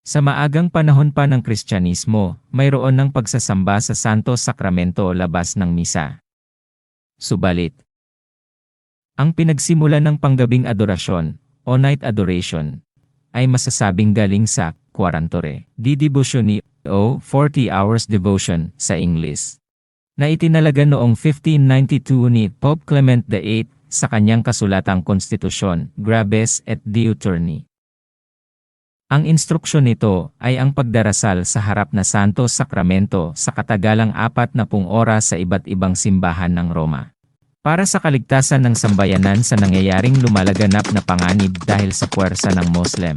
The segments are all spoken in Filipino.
Sa maagang panahon pa ng Kristyanismo, mayroon ng pagsasamba sa Santo Sakramento labas ng misa. Subalit, ang pinagsimulan ng panggabing adorasyon, o night adoration, ay masasabing galing sa Quarantore di Devotioni o 40 Hours Devotion sa English, na itinalaga noong 1592 ni Pope Clement VIII sa kanyang kasulatang konstitusyon, Grabes et Diuturni. Ang instruksyon nito ay ang pagdarasal sa harap na Santo Sakramento sa katagalang 40 oras sa iba't ibang simbahan ng Roma, para sa kaligtasan ng sambayanan sa nangyayaring lumalaganap na panganib dahil sa puwersa ng Moslem.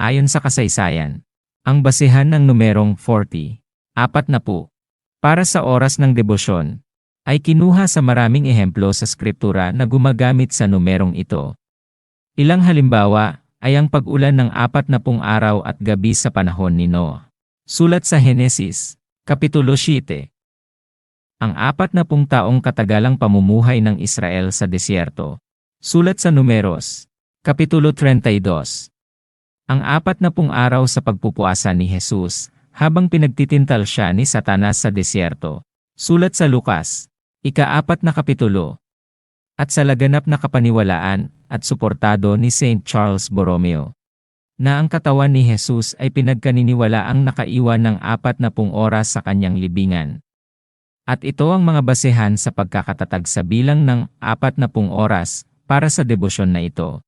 Ayon sa kasaysayan, ang basehan ng numerong 40, para sa oras ng debosyon, ay kinuha sa maraming ehemplo sa Skriptura na gumagamit sa numerong ito. Ilang halimbawa ay ang pag-ulan ng 40 araw at gabi sa panahon ni Noah. Sulat sa Henesis, Kapitulo 7. Ang 40 taong katagalang pamumuhay ng Israel sa desyerto. Sulat sa Numeros, Kapitulo 32. Ang 40 araw sa pagpupuasa ni Jesus, habang pinagtitintal siya ni Satanas sa desyerto. Sulat sa Lukas, ika-4 na kapitulo. At sa laganap na kapaniwalaan at suportado ni Saint Charles Borromeo, na ang katawan ni Jesus ay pinagkaniniwalaang nakaiwan ng 40 oras sa kanyang libingan. At ito ang mga basehan sa pagkakatatag sa bilang ng 40 oras para sa debosyon na ito.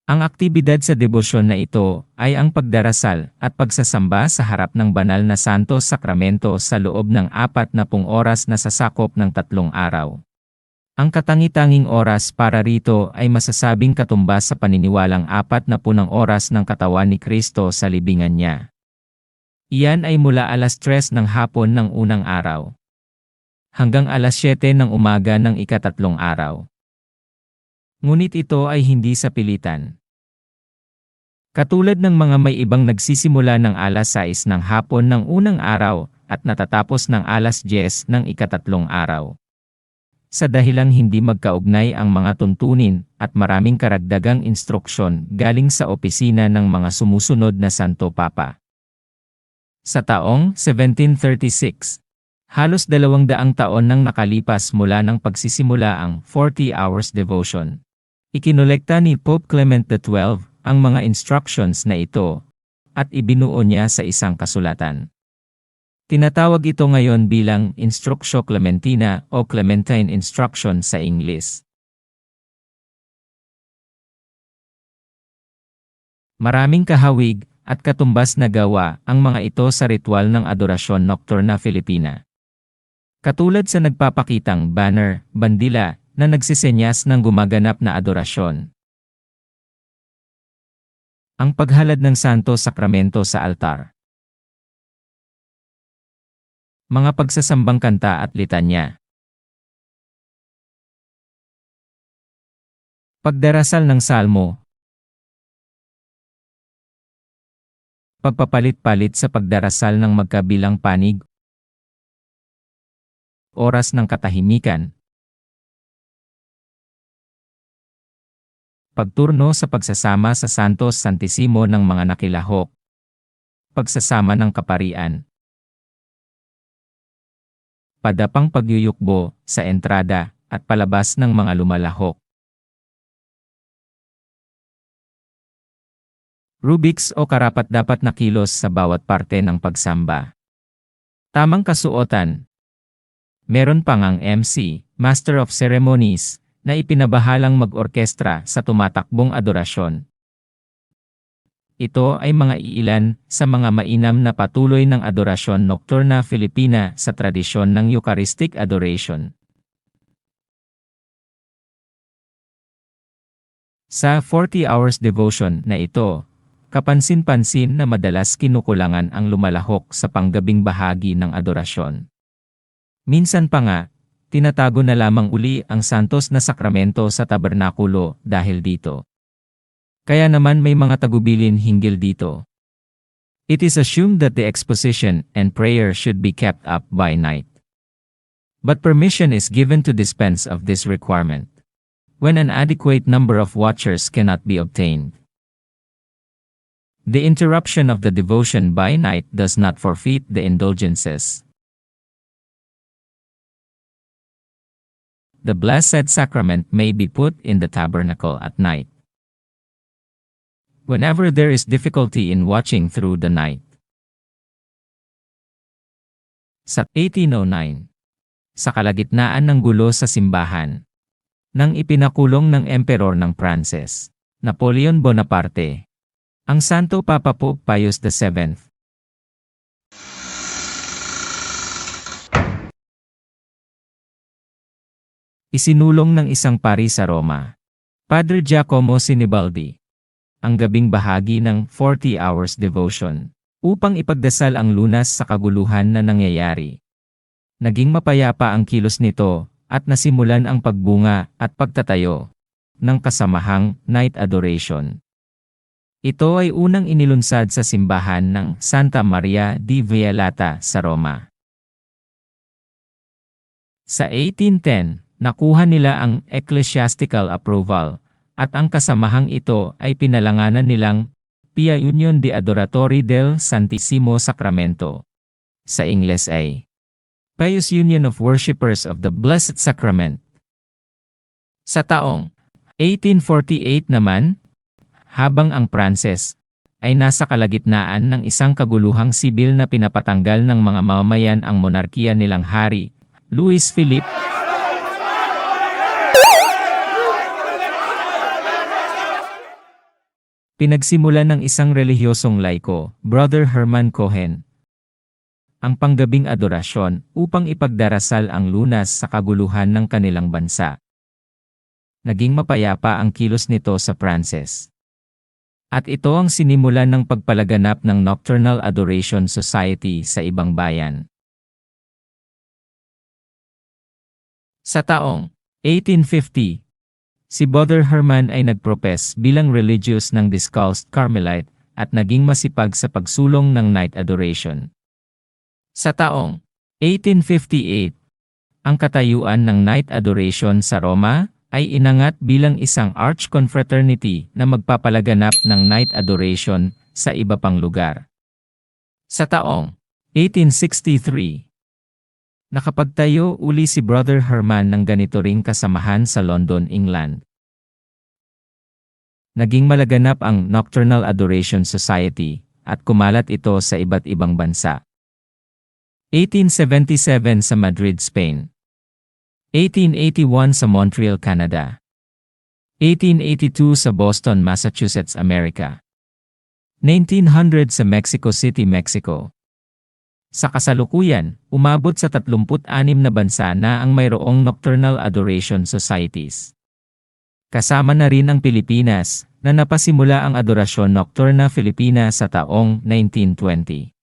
Ang aktibidad sa debosyon na ito ay ang pagdarasal at pagsasamba sa harap ng banal na Santo Sakramento sa loob ng 40 oras na sasakop ng 3 araw. Ang katangi-tanging oras para rito ay masasabing katumbas sa paniniwalang 40 oras ng katawan ni Kristo sa libingan niya. Iyan ay mula alas 3 ng hapon ng unang araw hanggang alas 7 ng umaga ng ika-3 araw. Ngunit ito ay hindi sa pilitan. Katulad ng mga may ibang nagsisimula ng alas 6 ng hapon ng unang araw at natatapos ng alas 10 ng ika-3 araw. Sa dahilang hindi magkaugnay ang mga tuntunin at maraming karagdagang instruksyon galing sa opisina ng mga sumusunod na Santo Papa. Sa taong 1736, halos 200 taon nang nakalipas mula ng pagsisimula ang 40 Hours Devotion. Ikinolekta ni Pope Clement XII ang mga instructions na ito at ibinuo niya sa isang kasulatan. Tinatawag ito ngayon bilang Instructio Clementina o Clementine Instruction sa English. Maraming kahawig at katumbas na gawa ang mga ito sa ritual ng adorasyon nocturna Filipina. Katulad sa nagpapakitang banner, bandila, na nagsisenyas ng gumaganap na adorasyon. Ang paghalad ng Santo Sakramento sa altar. Mga pagsasambang kanta at litanya. Pagdarasal ng salmo. Pagpapalit-palit sa pagdarasal ng magkabilang panig. Oras ng katahimikan. Pagturno sa pagsasama sa Santos Santissimo ng mga nakilahok. Pagsasama ng kaparian. Padapang pagyuyukbo sa entrada at palabas ng mga lumalahok. Rubrics o karapat-dapat na kilos sa bawat parte ng pagsamba. Tamang kasuotan. Meron pang ang MC, Master of Ceremonies, na ipinabahalang mag-orkestra sa tumatakbong adorasyon. Ito ay mga iilan sa mga mainam na patuloy ng adorasyon nocturna Filipina sa tradisyon ng Eucharistic Adoration. Sa 40 Hours Devotion na ito, kapansin-pansin na madalas kinukulangan ang lumalahok sa panggabing bahagi ng adorasyon. Minsan pa nga, tinatago na lamang uli ang santos na sakramento sa tabernakulo dahil dito. Kaya naman may mga tagubilin hinggil dito. It is assumed that the exposition and prayer should be kept up by night. But permission is given to dispense of this requirement when an adequate number of watchers cannot be obtained. The interruption of the devotion by night does not forfeit the indulgences. The Blessed Sacrament may be put in the tabernacle at night. Whenever there is difficulty in watching through the night. Sa 1809, sa kalagitnaan ng gulo sa simbahan, nang ipinakulong ng Emperor ng Pranses, Napoleon Bonaparte, ang Santo Papa Pope Pius VII. Isinulong ng isang pari sa Roma, Padre Giacomo Sinibaldi, ang gabing bahagi ng 40 hours devotion, upang ipagdasal ang lunas sa kaguluhan na nangyayari. Naging mapayapa ang kilos nito, at nasimulan ang pagbunga at pagtatayo ng kasamahang night adoration. Ito ay unang inilunsad sa simbahan ng Santa Maria di Vialata sa Roma. Sa 1810, nakuha nila ang ecclesiastical approval, at ang kasamahang ito ay pinalanganan nilang Pia Union de Adoratori del Santissimo Sacramento. Sa Ingles ay Pious Union of Worshippers of the Blessed Sacrament. Sa taong 1848 naman, habang ang Pranses ay nasa kalagitnaan ng isang kaguluhang sibil na pinapatanggal ng mga mamamayan ang monarkiya nilang hari, Louis Philippe, pinagsimulan ng isang relihiyosong laiko, Brother Herman Cohen, ang panggabing adorasyon upang ipagdarasal ang lunas sa kaguluhan ng kanilang bansa. Naging mapayapa ang kilos nito sa Pranses. At ito ang sinimulan ng pagpalaganap ng Nocturnal Adoration Society sa ibang bayan. Sa taong 1850, si Brother Herman ay nagpropes bilang religious ng Discalced Carmelite at naging masipag sa pagsulong ng night adoration. Sa taong 1858, ang katayuan ng night adoration sa Roma ay inangat bilang isang arch-confraternity na magpapalaganap ng night adoration sa iba pang lugar. Sa taong 1863, nakapagtayo uli si Brother Herman ng ganito ring kasamahan sa London, England. Naging malaganap ang Nocturnal Adoration Society at kumalat ito sa iba't ibang bansa. 1877 sa Madrid, Spain. 1881 sa Montreal, Canada. 1882 sa Boston, Massachusetts, America. 1900 sa Mexico City, Mexico. Sa kasalukuyan, umabot sa 36 na bansa na ang mayroong Nocturnal Adoration Societies. Kasama na rin ang Pilipinas, na napasimula ang Adorasyon Nocturna Filipina sa taong 1920.